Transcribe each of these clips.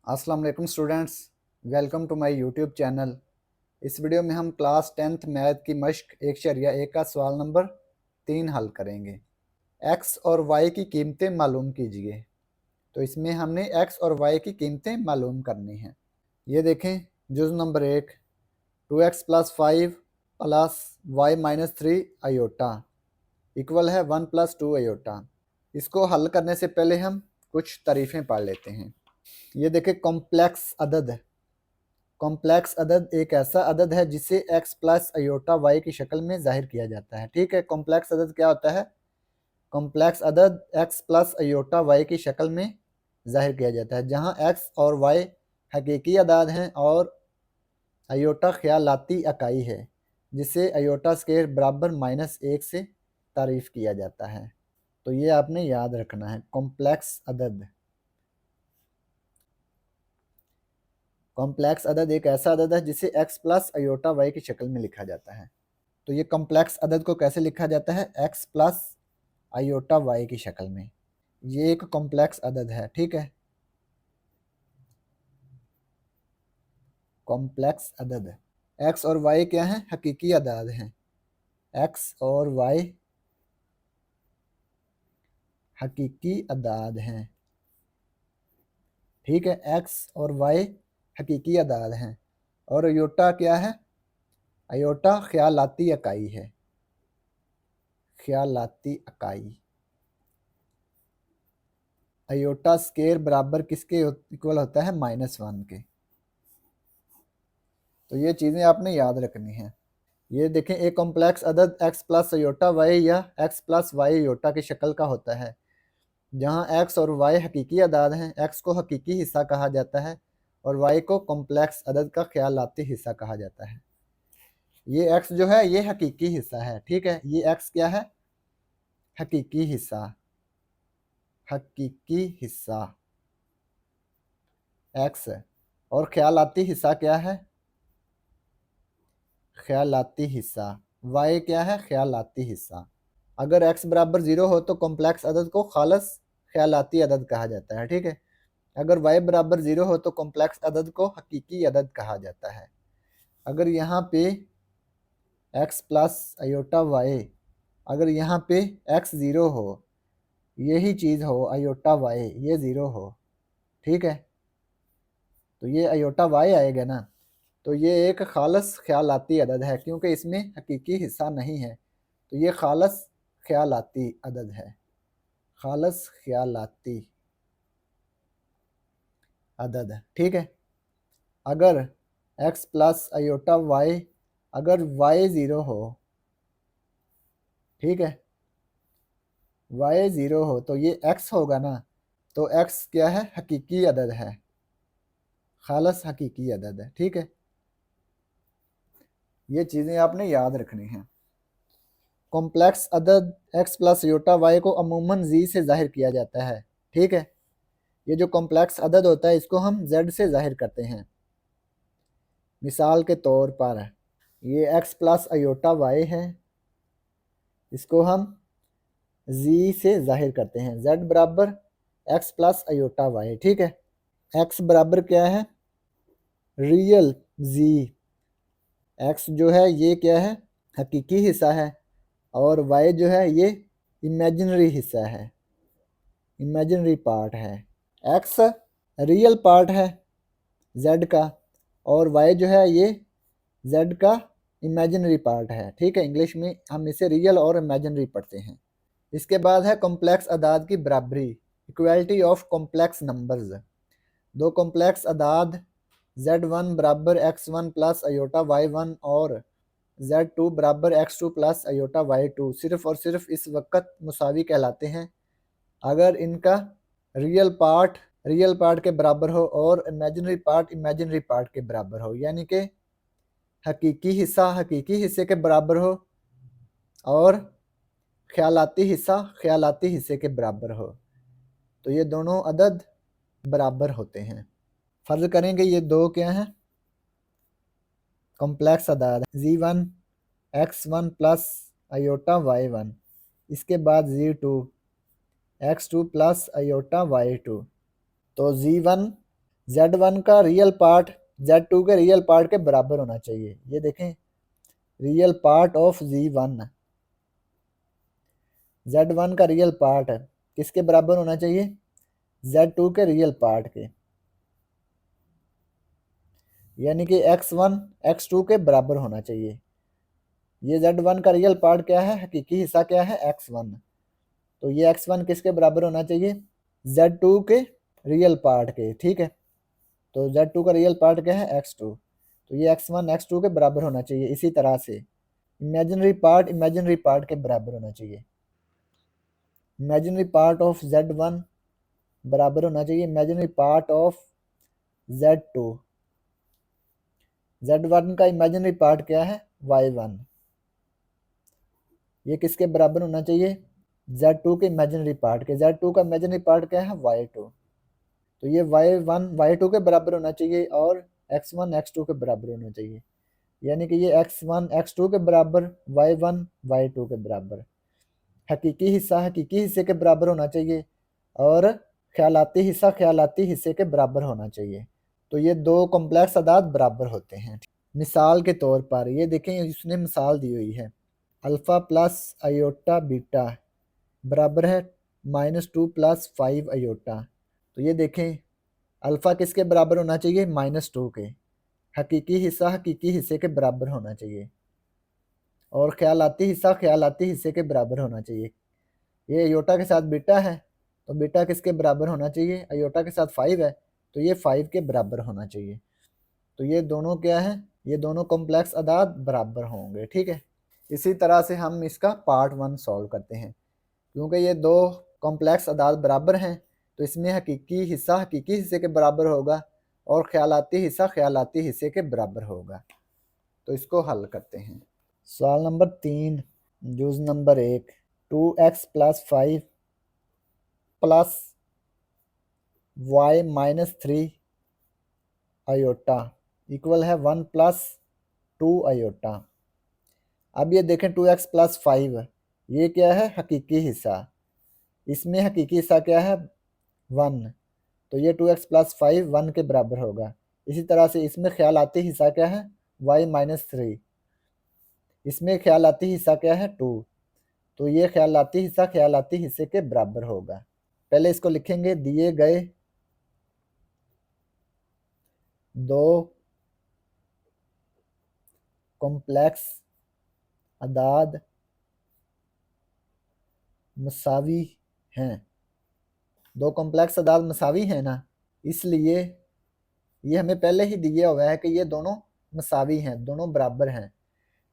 अस्सलाम वालेकुम students, welcome to my YouTube channel. इस वीडियो में हम क्लास 10th मैथ की मश्क 1/1 का सवाल नंबर 3 हल करेंगे। एक्स और वाई की कीमतें मालूम कीजिए। तो इसमें हमने एक्स और वाई की कीमतें मालूम करनी हैं। ये देखें, जुज़ number 1 2x + 5 + y - 3 iota equal है 1 + 2 आयोटा। इसको हल करने से पहले हम कुछ तारीफ़ें पढ़ लेते हैं। ये देखें, कॉम्प्लेक्स अदद। कॉम्प्लेक्स अदद एक ऐसा अदद है जिसे x प्लस अयोटा y की शक्ल में जाहिर किया जाता है। ठीक है, कॉम्प्लेक्स अदद क्या होता है? कॉम्प्लेक्स अदद x प्लस अयोटा y की शक्ल में जाहिर किया जाता है, जहां x और y हकीकी अदाद हैं और अयोटा ख्यालाती इकाई है, जिसे अयोटा स्क्वायर बराबर -1 से तारीफ किया जाता है। तो ये आपने याद रखना है। कॉम्प्लेक्स अदद, कॉम्प्लेक्स अदद एक ऐसा अदद है जिसे x प्लस अयोटा y की शक्ल में लिखा जाता है। तो ये कॉम्प्लेक्स अदद को कैसे लिखा जाता है? x प्लस आयोटा y की शक्ल में। ये एक कॉम्प्लेक्स अदद है। ठीक है, कॉम्प्लेक्स अदद। x और y क्या हैं? हकीकी अदाद हैं। x और y हकीकी अदाद हैं। ठीक है, x और y हकीकी अदाद हैं। और अयोटा क्या है? अयोटा ख्यालाती इकाई है। ख्यालाती इकाई। अयोटा स्क्वायर बराबर किसके इक्वल होता है? -1 के। तो ये चीज़ें आपने याद रखनी हैं। ये देखें, एक कॉम्प्लेक्स अदद x प्लस अयोटा वाई या x प्लस वाई अयोटा की शक्ल का होता है, जहां x और y हकीकी अदाद हैं। x को हकीकी हिस्सा कहा जाता है और y को कॉम्प्लेक्स अदद का ख्यालाती हिस्सा कहा जाता है। ये x जो है ये हकीकी हिस्सा है। ठीक है, ये x क्या है? हकीकी हिस्सा। हकीकी हिस्सा x। और ख्यालाती हिस्सा क्या है? ख्यालाती हिस्सा y क्या है? ख्यालाती हिस्सा। अगर x बराबर 0 हो तो कॉम्प्लेक्स अदद को खालस ख्यालाती अदद कहा जाता है। ठीक है, अगर y बराबर 0 हो तो कॉम्प्लेक्स अदद को हकीकी अदद कहा जाता है। अगर यहाँ पे x प्लस अयोटा y, अगर यहाँ पे x 0 हो, यही चीज़ हो अयोटा y, ये 0 हो, ठीक है, तो ये अयोटा y आएगा ना। तो ये एक खालस ख्यालाती अदद है, क्योंकि इसमें हकीकी हिस्सा नहीं है। तो ये खालस ख्यालाती अदद है। खालस ख्यालाती अदद है। ठीक है, अगर x प्लस अयोटा y, अगर y 0 हो, ठीक है, y 0 हो तो ये x होगा ना। तो x क्या है? हकीकी अदद है, खालस हकीकी अदद है। ठीक है, ये चीज़ें आपने याद रखनी हैं। कॉम्प्लेक्स अदद x प्लस अयोटा y को अमूमन z से जाहिर किया जाता है। ठीक है, ये जो कॉम्प्लेक्स अदद होता है इसको हम z से जाहिर करते हैं। मिसाल के तौर पर ये x प्लस अयोटा y है, इसको हम z से जाहिर करते हैं। z बराबर x प्लस अयोटा y। ठीक है, x बराबर क्या है? Real z। x जो है ये क्या है? हकीकी हिस्सा है, और y जो है ये इमेजिनरी हिस्सा है, इमेजिनरी पार्ट है। x रियल पार्ट है z का, और y जो है ये z का इमेजिनरी पार्ट है। ठीक है, इंग्लिश में हम इसे रियल और इमेजिनरी पढ़ते हैं। इसके बाद है कॉम्प्लेक्स अदाद की बराबरी, इक्वालिटी ऑफ कॉम्प्लेक्स नंबर्स। दो कॉम्प्लेक्स अदाद z1 बराबर x1 प्लस अयोटा y1 और z2 बराबर x2 प्लस अयोटा y2 सिर्फ और सिर्फ इस वक्त मुसावी कहलाते हैं अगर इनका रियल पार्ट के बराबर हो और इमेजिनरी पार्ट के बराबर हो, यानी कि हकीकी हिस्सा हकीकी हिस्से के बराबर हो और ख्यालाती हिस्सा ख्यालाती हिस्से के बराबर हो। तो ये दोनों अदद बराबर होते हैं। फर्ज करेंगे ये दो क्या हैं? Complex अदाद z1 x1 plus iota y1, इसके बाद z2 x2 plus iota y2। तो z1 Z1 का रियल पार्ट Z2 के रियल पार्ट के बराबर होना चाहिए। ये देखें, real part of Z1, Z1 का रियल पार्ट किसके बराबर होना चाहिए? Z2 के रियल पार्ट के, यानी कि x1 x2 के बराबर होना चाहिए। ये Z1 का रियल पार्ट क्या है, हकीकी हिस्सा क्या है? x1। तो ये x1 किसके बराबर होना चाहिए? Z2 के रियल पार्ट के, ठीक है। तो Z2 का रियल पार्ट क्या है? x2। तो ये x1 x2 के बराबर होना चाहिए। इसी तरह से इमेजिनरी पार्ट के बराबर होना चाहिए। इमेजिनरी पार्ट ऑफ Z1 बराबर होना चाहिए imaginary part of Z2। Z1 का इमेजिनरी पार्ट क्या है? y1। ये किसके बराबर होना चाहिए? Z2 के इमेजिनरी पार्ट के। Z2 का इमेजिनरी पार्ट क्या है? y2। तो ये y1 y2 के बराबर होना चाहिए और x1 x2 के बराबर होना चाहिए, यानी कि ये x1 x2 के बराबर, y1 y2 के बराबर। हकीकी हिस्सा हकीकी हिस्से के बराबर होना चाहिए और ख्यालाती हिस्सा ख्यालाती हिस्से के बराबर होना चाहिए। तो ये दो कॉम्प्लेक्स अदाद बराबर होते हैं। मिसाल के तौर पर ये देखें, इसने मिसाल दी हुई है, अल्फ़ा प्लस आयोटा बीटा बराबर है -2 प्लस 5 आयोटा। तो ये देखें, अल्फ़ा किसके बराबर होना चाहिए? -2 के। हकीकी हिस्सा हकीकी हिस्से के बराबर होना चाहिए और ख्यालाती हिस्सा ख्यालाती हिस्से के बराबर होना चाहिए। ये अयोटा के साथ बीटा है, तो बीटा किसके बराबर होना चाहिए? अयोटा के साथ 5 है, तो ये 5 के बराबर होना चाहिए। तो ये दोनों क्या है? ये दोनों कॉम्प्लेक्स अदाद बराबर होंगे, ठीक है। इसी तरह से हम इसका पार्ट 1 सॉल्व करते हैं। क्योंकि ये दो कॉम्प्लेक्स अदाद बराबर हैं, तो इसमें हकीकी हिस्सा हकीकी हिस्से के बराबर होगा और ख्यालाती हिस्सा ख्यालाती हिस्से के बराबर होगा। तो इसको हल करते हैं। सवाल नंबर 3, जुज़ number 1, 2x plus 5 plus y minus 3 iota equal है 1 प्लस 2 आयोटा। अब ये देखें 2x प्लस 5, ये क्या है? हकीकी हिस्सा। इसमें हकीकी हिस्सा क्या है? 1। तो ये 2x प्लस 5 1 के बराबर होगा। इसी तरह से इसमें ख्यालाती हिस्सा क्या है? y minus 3। इसमें ख्यालाती हिस्सा क्या है? 2। तो ये ख्यालाती हिस्सा ख्यालाती हिस्से के बराबर होगा। पहले इसको लिखेंगे, दिए गए दो कॉम्प्लेक्स अदाद मसावी हैं। दो कॉम्प्लेक्स अदाद मसावी हैं ना, इसलिए ये हमें पहले ही दिया हुआ है कि ये दोनों मसावी हैं, दोनों बराबर हैं।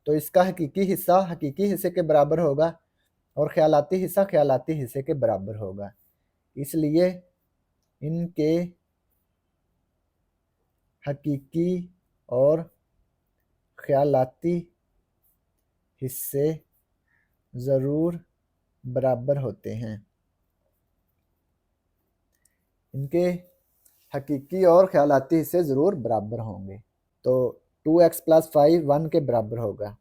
तो इसका हकीकी हिस्सा हकीकी हिस्से के बराबर होगा और ख्यालाती हिस्सा ख्यालाती हिस्से के बराबर होगा। इसलिए इनके हकीकी और ख्यालाती हिस्से ज़रूर बराबर होते हैं। इनके हकीकी और ख्यालाती हिस्से ज़रूर बराबर होंगे। तो 2x प्लस 5 1 के बराबर होगा।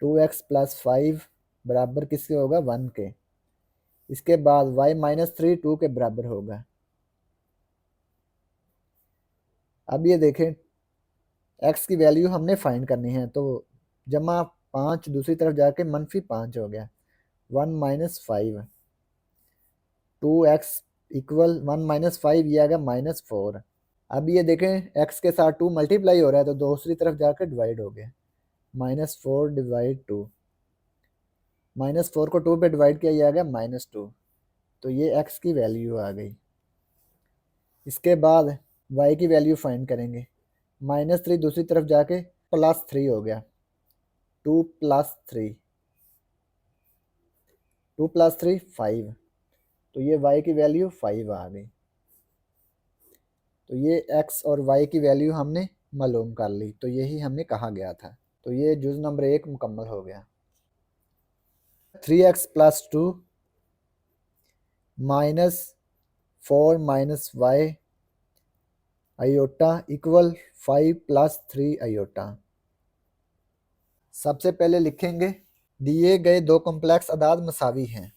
2x प्लस 5 बराबर किसके होगा? 1 के। इसके बाद y माइनस 3 2 के बराबर होगा। अब ये देखें, x की वैल्यू हमने फाइंड करनी है, तो जमा 5 दूसरी तरफ जाके -5 हो गया। 1 माइनस 5 2x इक्वल 1 माइनस 5 ये आ गया -4। अब ये देखें, x के साथ 2 मल्टीप्लाई हो रहा है तो दूसरी तरफ जाकर डिवाइड हो गया। -4 डिवाइड 2, -4 को 2 पे डिवाइड किया, ये आ गया -2। तो ये x की वैल्यू आ गई। इसके बाद y की वैल्यू फाइंड करेंगे। -3 दूसरी तरफ जाके +3 हो गया। 2 प्लस 3 2 प्लस 3 5। तो ये y की वैल्यू 5 आ गई। तो ये x और y की वैल्यू हमने मालूम कर ली, तो यही हमें कहा गया था। तो ये जुज़ नंबर 1 मुकम्मल हो गया। 3x plus 2 -4 minus y iota equal 5 plus 3 iota. सबसे पहले लिखेंगे, दिए गए दो कॉम्प्लेक्स अदाद मसावी हैं।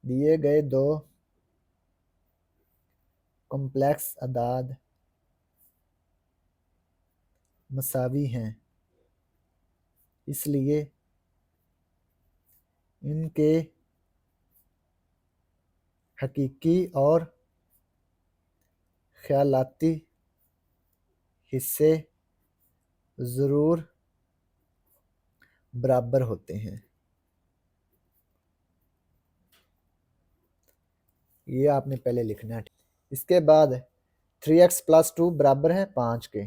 दिए गए दो कॉम्प्लेक्स अदाद मसावी हैं, इसलिए इनके हकीकी और ख्यालाती हिस्से ज़रूर बराबर होते हैं। ये आपने पहले लिखना है। इसके बाद 3x + 2 बराबर है 5 के।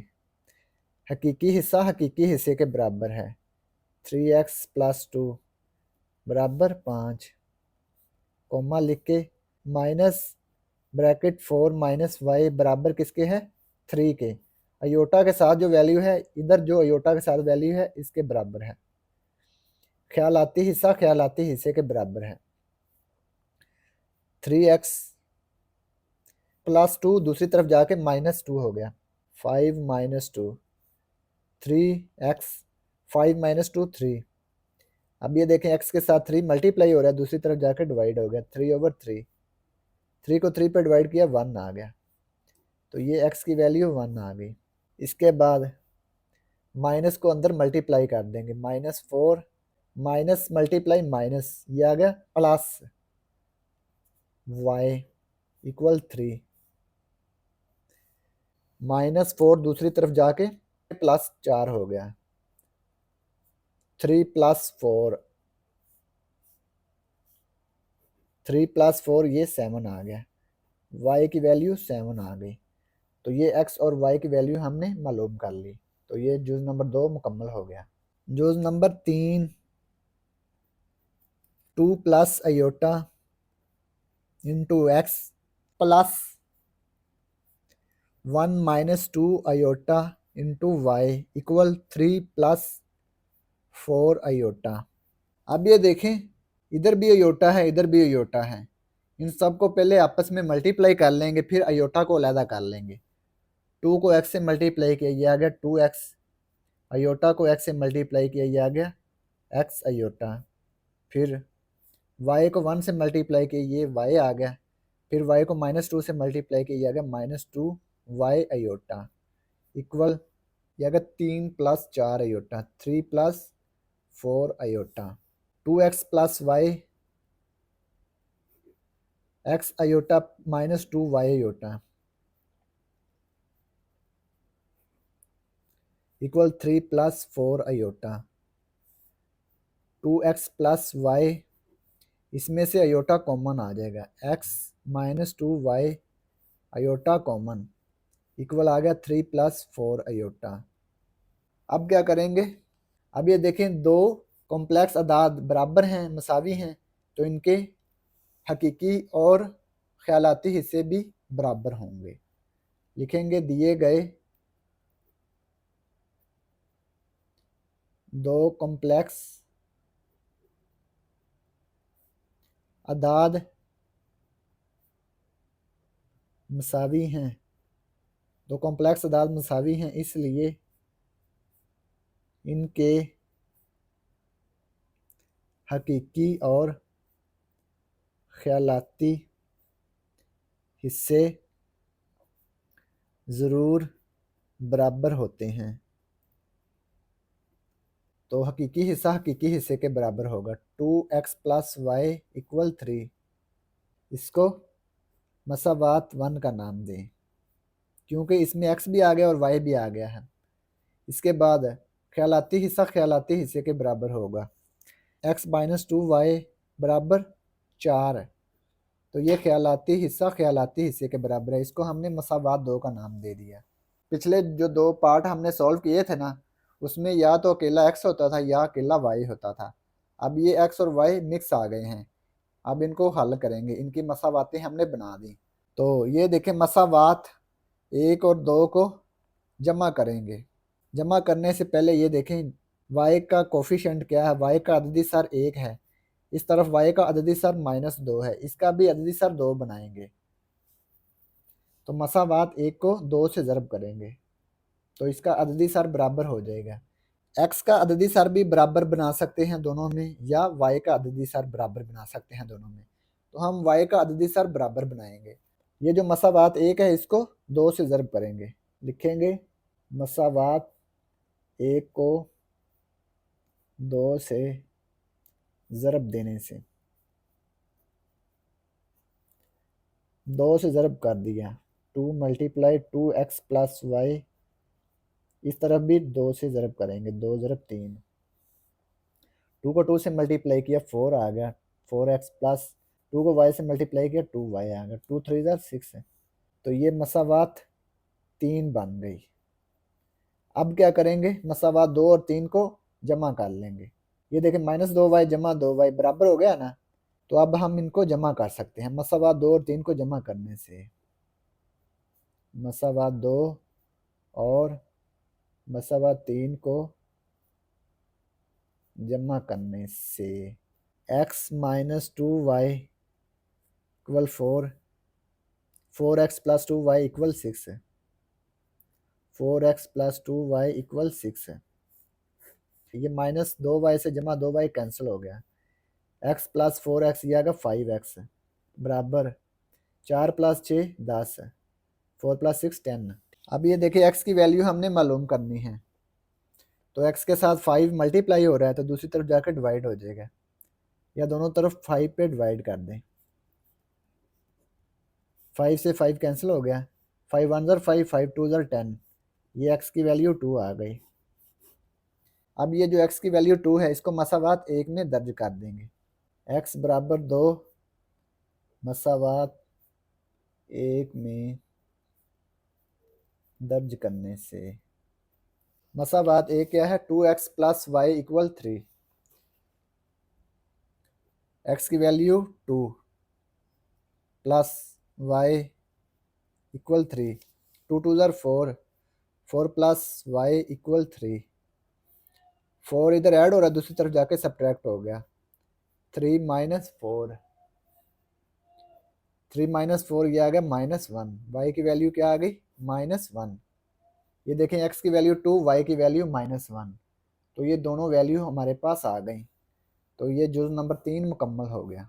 हकीकी हिस्सा हकीकी हिस्से के बराबर है। 3x + 2 बराबर 5, कोमा लिख के माइनस ब्रैकेट 4 माइनस वाई बराबर किसके है 3 के। अयोटा के साथ जो वैल्यू है, इधर जो अयोटा के साथ वैल्यू है इसके बराबर है। ख्यालाती हिस्सा ख्यालाती हिस्से के बराबर है। 3x + 2 दूसरी तरफ जाके -2 हो गया। 5 - 2 3x 5 - 2 3। अब ये देखें x के साथ 3 मल्टीप्लाई हो रहा है, दूसरी तरफ जाकर डिवाइड हो गया 3/3। 3 को 3 पे डिवाइड किया 1 आ गया, तो ये x की वैल्यू 1 आ गई। इसके बाद माइनस को अंदर मल्टीप्लाई कर देंगे, -4 माइनस मल्टीप्लाई माइनस, ये आ गया प्लस y = 3। -4 दूसरी तरफ जाके +4 हो गया। 3 + 4 3 + 4 ये 7 आ गया। y की वैल्यू 7 आ गई। तो ये x और y की वैल्यू हमने मालूम कर ली। तो ये जुज़ नंबर 2 मुकम्मल हो गया। जुज़ number 3 2 + iota * x + 1 - 2 iota * y = 3 + 4 iota. अब ये देखें, इधर भी अयोटा है इधर भी अयोटा है। इन सब को पहले आपस में मल्टीप्लाई कर लेंगे, फिर अयोटा को अलहदा कर लेंगे। 2 को x से मल्टीप्लाई किया, ये आ गया 2x। अयोटा को x से मल्टीप्लाई किया, ये आ गया x अयोटा। फिर y को 1 से मल्टीप्लाई किया, ये y आ गया। फिर y को -2 से मल्टीप्लाई किया, ये आ गया -2y अयोटा इक्वल, ये आ गया 3 + 4 iota 3 + 4 iota. 2x + y x iota -2y iota equal 3 + 4 iota. 2x + y, इसमें से अयोटा कॉमन आ जाएगा, x - 2y iota common equal आ गया 3 + 4 अयोटा। अब क्या करेंगे, अब ये देखें दो कॉम्प्लेक्स अदाद बराबर हैं मसावी हैं, तो इनके हकीकी और ख्यालाती हिस्से भी बराबर होंगे। लिखेंगे दिए गए दो कॉम्प्लेक्स अदाद मसावी हैं, दो कॉम्प्लेक्स अदाद मसावी हैं, इसलिए इनके हकीकी और ख्यालाती हिस्से ज़रूर बराबर होते हैं। तो हकीकी हिस्सा हकीकी हिस्से के बराबर होगा। 2x + y = 3। इसको मसावात 1 का नाम दें, क्योंकि इसमें x भी आ गया और y भी आ गया है। इसके बाद ख्यालाती हिस्सा ख्यालाती हिस्से के बराबर होगा। x - 2y = 4, तो ये ख्यालाती हिस्सा ख्यालाती हिस्से के बराबर है। इसको हमने मसावात 2 का नाम दे दिया। पिछले जो दो पार्ट हमने सॉल्व किए थे ना, उसमें या तो अकेला x होता था या अकेला y होता था। अब ये x और y मिक्स आ गए हैं। अब इनको हल करेंगे, इनकी मसावातें हमने बना दी। तो ये देखें, मसावात 1 और 2 को जमा करेंगे। जमा करने से पहले ये देखें y का कोफिशिएंट क्या है, y का अददी सर 1 है। इस तरफ y का अददी सर -2 है, इसका भी अददी सर 2 बनाएंगे। तो मसावात 1 को 2 से ज़रब करेंगे, तो इसका अददी सर बराबर हो जाएगा। x का अददी सर भी बराबर बना सकते हैं दोनों में, या y का अददी सर बराबर बना सकते हैं दोनों में। तो हम y का अददी सर बराबर बनाएंगे। ये जो मसावात 1 है इसको 2 से ज़रब करेंगे, लिखेंगे मसावात 1 को 2 से ज़रब देने से 2 से ज़रब कर दिया, 2 मल्टीप्लाई 2x प्लस वाई, इस तरफ भी 2 से ज़रब करेंगे, 2 ज़रब 3, 2 को 2 से मल्टीप्लाई किया 4 आ गया, 4x प्लस 2 को y से मल्टीप्लाई किया 2y आ गया, 2 3 ज़ा 6 है। तो ये मसावात 3 बन गई। अब क्या करेंगे, मसावात 2 और 3 को जमा कर लेंगे। ये देखें -2y जमा 2y बराबर हो गया ना। तो अब हम इनको जमा कर सकते हैं, मसावात 2 और 3 को जमा करने से, मसावात 2 और मसावात 3 को जमा करने से x minus 2y equal 4, 4x plus 2y equal 6 है, 4x प्लस 2y इक्वल 6 है। ये -2y से जमा 2y कैंसिल हो गया, x प्लस 4x ये आएगा 5x बराबर 4 प्लस 6 10 है, 4 प्लस 6 10। अब ये देखिए x की वैल्यू हमने मालूम करनी है, तो x के साथ 5 मल्टीप्लाई हो रहा है तो दूसरी तरफ जाकर डिवाइड हो जाएगा, या दोनों तरफ 5 पे डिवाइड कर दें, 5 से 5 कैंसिल हो गया, 5 1 ज़र 5, 5 2 ज़र 10, ये x की वैल्यू 2 आ गई। अब ये जो x की वैल्यू 2 है इसको मसावात 1 में दर्ज कर देंगे, x बराबर 2 मसावात 1 में दर्ज करने से मसावात 1 क्या है, 2x plus y equal 3, x की वैल्यू 2 प्लस वाई इक्वल 3, 2 2 ज़र 4, 4 प्लस वाई इक्वल 3, 4 इधर ऐड हो रहा है दूसरी तरफ जाके सब्ट्रैक्ट हो गया, 3 माइनस 4, 3 माइनस 4 ये आ गया -1, वाई की वैल्यू क्या आ गई -1। ये देखें x की वैल्यू 2, y की वैल्यू -1, तो ये दोनों वैल्यू हमारे पास आ गई। तो ये जुज़ नंबर 3 मुकम्मल हो गया।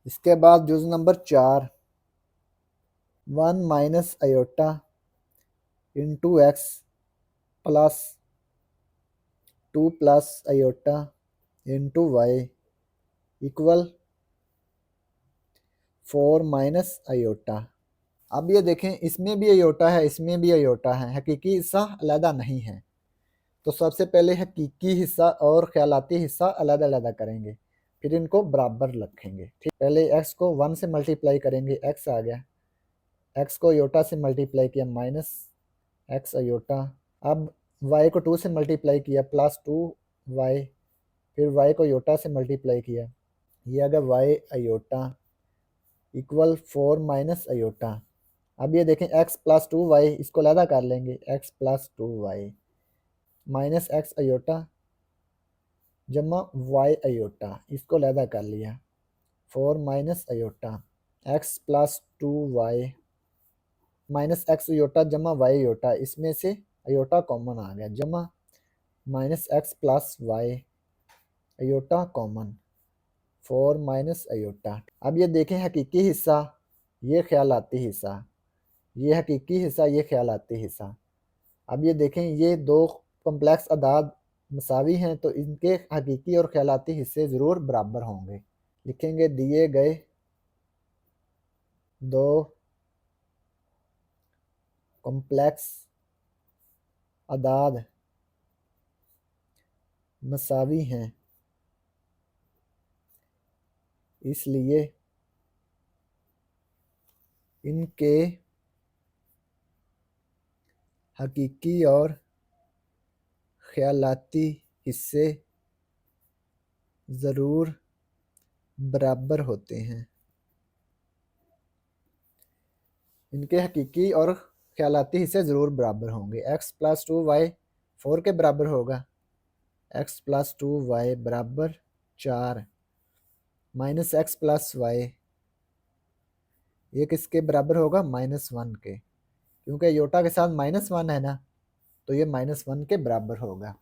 इसके बाद जुज़ number 4, 1 minus iota into X plus 2 plus iota into Y equal 4 minus iota. अब ये देखें इसमें भी आयोटा है, इसमें भी आयोटा है, हकीकी हिस्सा अलग नहीं है। तो सबसे पहले हकीकी हिस्सा और ख्यालाती हिस्सा अलग अलग करेंगे, फिर इनको बराबर रखेंगे। ठीक, पहले x को 1 से मल्टीप्लाई करेंगे, x आ गया, x को आयोटा से मल्टीप्लाई किया -x आयोटा, अब y को 2 से मल्टीप्लाई किया +2y, फिर y को आयोटा से मल्टीप्लाई किया, ये आ गया y iota equal 4 minus iota. अब ये देखें x प्लस 2y इसको अलहदा कर लेंगे, x plus 2y minus x iota जमा y आयोटा, इसको अलहदा कर लिया, 4 minus iota, x plus 2y minus x iota जमा y आयोटा, इसमें से आयोटा कॉमन आ गया, जमा minus x plus y iota common, 4 minus iota. अब ये देखें हकीकी हिस्सा, ये ख्यालाती हिस्सा, ये हकीकी हिस्सा, ये ख्यालाती हिस्सा। अब ये देखें ये दो कॉम्प्लेक्स अदाद मसावी हैं तो इनके हकीकी और ख्यालाती हिस्से ज़रूर बराबर होंगे। लिखेंगे दिए गए दो कॉम्प्लेक्स अदाद मसावी हैं, इसलिए इनके हकीकी और ख्यालाती हिस्से ज़रूर बराबर होते हैं। इनके हकीकी और ख्यालाती हिस्से ज़रूर बराबर होंगे। x प्लस 2y 4 के बराबर होगा, x प्लस 2y बराबर 4 माइनस x प्लस वाई, ये किसके बराबर होगा -1 के, क्योंकि योटा के साथ -1 है ना, तो ये -1 के बराबर होगा।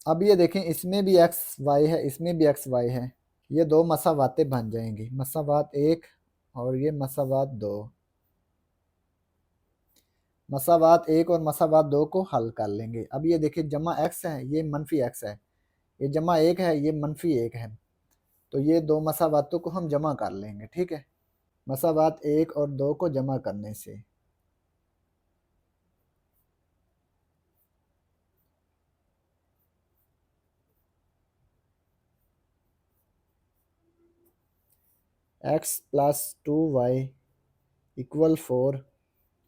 अब ये देखें इसमें भी x y है, इसमें भी x y है, ये दो मसावातें बन जाएंगी, मसावात 1 और ये मसावात 2। मसावात 1 और मसावात 2 को हल कर लेंगे। अब ये देखिए जमा x है, ये मनफी x है, ये जमा 1 है, ये मनफी 1 है, तो ये दो मसावातों को हम जमा कर लेंगे। ठीक है, मसावात 1 और 2 को जमा करने से x plus 2y equal 4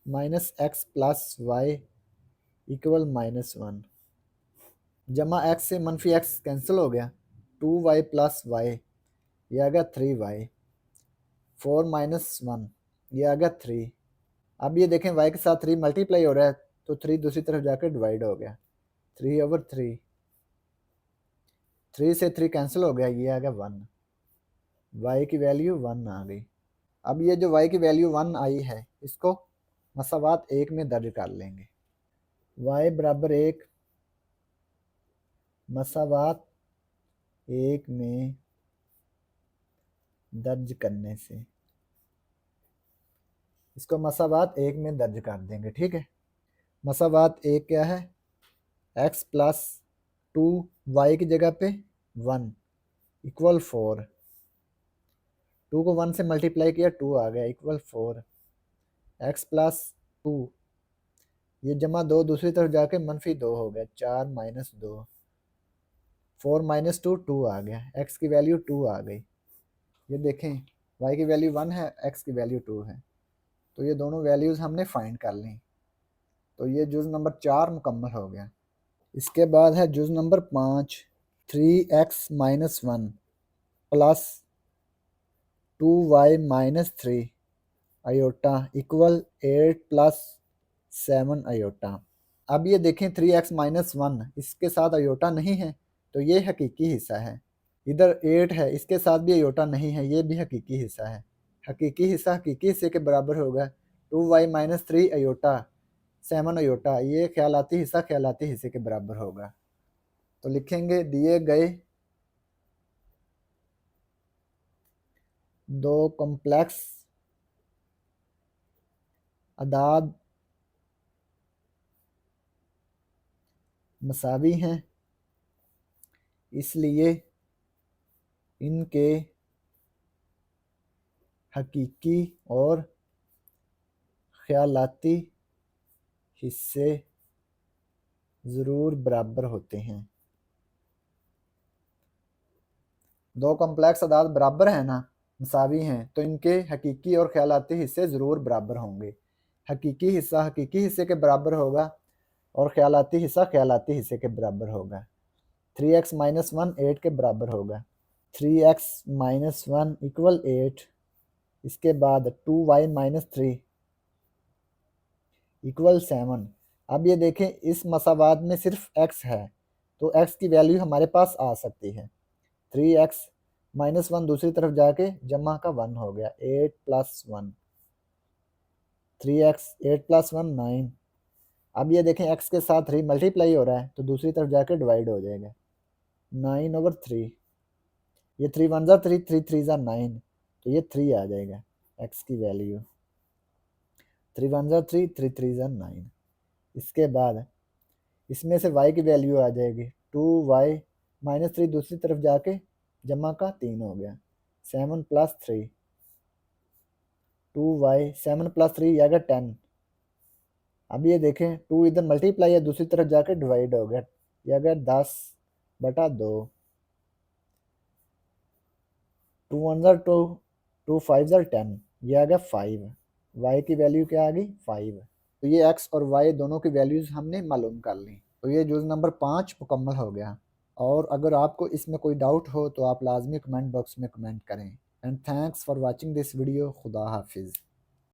minus x plus y equal -1। जमा x से मनफी x कैंसिल हो गया, 2y प्लस वाई, ये आ गया 3y, 4 माइनस 1, ये आ गया 3। अब ये देखें y के साथ 3 मल्टीप्लाई हो रहा है, तो 3 दूसरी तरफ जाकर डिवाइड हो गया, 3/3, 3 से 3 कैंसिल हो गया, ये आ गया 1, y की वैल्यू 1 आ गई। अब ये जो y की वैल्यू 1 आई है, इसको मसावात 1 में दर्ज कर लेंगे। y बराबर 1 मसावात 1 में दर्ज करने से इसको मसावात 1 में दर्ज कर देंगे। ठीक है, मसावात 1 क्या है, x प्लस 2 y की जगह पे 1 इक्वल 4, 2 को 1 से मल्टीप्लाई किया, 2 आ गया इक्वल 4, x प्लस 2, ये जमा 2 दूसरी तरफ जाके मनफी 2 हो गया, 4 माइनस 2, 4 माइनस 2, 2 आ गया, x की वैल्यू 2 आ गई। ये देखें y की वैल्यू 1 है, x की वैल्यू 2 है, तो ये दोनों वैल्यूज़ हमने फाइंड कर ली। तो ये जुज़ नंबर 4 मुकम्मल हो गया। इसके बाद है जुज़ number 5, 3x minus 1 plus 2y minus 3 iota equal 8 plus 7 iota. अब ये देखें 3x माइनस 1 इसके साथ आयोटा नहीं है, तो ये हकीकी हिस्सा है। इधर 8 है, इसके साथ भी आयोटा नहीं है, ये भी हकीकी हिस्सा है। हकीकी हिस्सा हकीकी हिस्से के बराबर होगा 2y माइनस 3 आयोटा 7 आयोटा, ये ख्यालाती हिस्सा ख्यालाती हिस्से के बराबर होगा। तो लिखेंगे दिए गए दो कॉम्प्लेक्स अदाद मसावी हैं, इसलिए इनके हकीकी और ख्यालाती हिस्से ज़रूर बराबर होते हैं। दो कॉम्प्लेक्स अदाद बराबर हैं ना, मसावी हैं, तो इनके हकीकी और ख्यालाती हिस्से ज़रूर बराबर होंगे। हकीकी हिस्सा हकीकी हिस्से के बराबर होगा और ख्यालाती हिस्सा ख्यालाती हिस्से के बराबर होगा। 3x माइनस 1 8 के बराबर होगा, 3x माइनस 1 इक्वल 8। इसके बाद 2y माइनस 3 इक्वल 7। अब ये देखें इस मसावात में सिर्फ x है, तो x की वैल्यू हमारे पास आ सकती है। 3x माइनस 1 दूसरी तरफ जाके जमा का 1 हो गया, 8 प्लस 1, 3x 8 प्लस 1 9। अब ये देखें x के साथ 3 मल्टीप्लाई हो रहा है, तो दूसरी तरफ जाके डिवाइड हो जाएगा, 9/3। ये 3 1 ज़ा 3, 3 3 ज़ा 9, तो ये 3 आ जाएगा x की वैल्यू, 3 1 ज़ा 3, 3 3 ज़ा 9। इसके बाद इसमें से y की वैल्यू आ जाएगी 2y माइनस 3 दूसरी तरफ जाके जमा का 3 हो गया, 7 प्लस 3, 2y 7 प्लस 3 या 10। अब ये देखें 2 इधर मल्टीप्लाई है, दूसरी तरफ जाके डिवाइड हो गया, या 10/2, 2 1 ज़ा 2, 2 5 ज़ा 10, ये आ गया 5। y की वैल्यू क्या आ गई 5। तो ये x और y दोनों की वैल्यूज़ हमने मालूम कर ली। तो ये जुज़ नंबर 5 मुकम्मल हो गया। और अगर आपको इसमें कोई डाउट हो तो आप लाजमी कमेंट बॉक्स में कमेंट करें। And thanks for watching this video. खुदा हाफिज़।